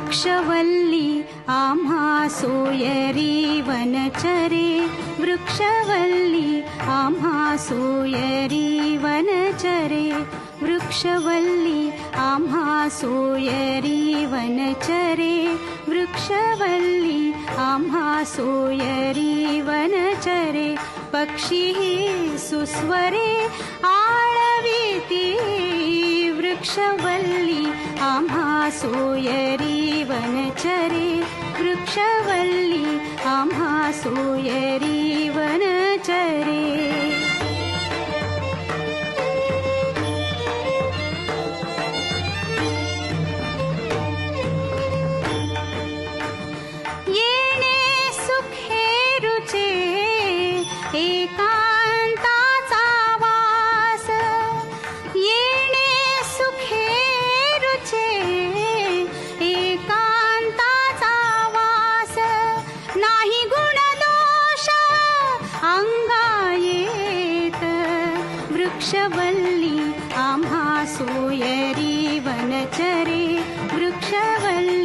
वृक्षवल्ली आम्हा सोयरी वनचरे, वृक्षवल्ली आम्हा सोयरी वनचरे, वृक्षवल्ली आम्हा सोयरी वनचरे, वृक्षवल्ली आम्हा सोयरी वनचरे. पक्षी सुस्वरे आळविती, वृक्षवल्ली आम्हा सोयरी वनचरे, वृक्षवल्ली आम्हा सोयरी वनचरे. येणे सुखे रुचे एकांताचा वास, येणे सुखे रुचे एकांताचा वास. नाही गुणदोष अंगा येत, वृक्षवल्ली आम्हा सोयरी वनचरे, वृक्षवल्ली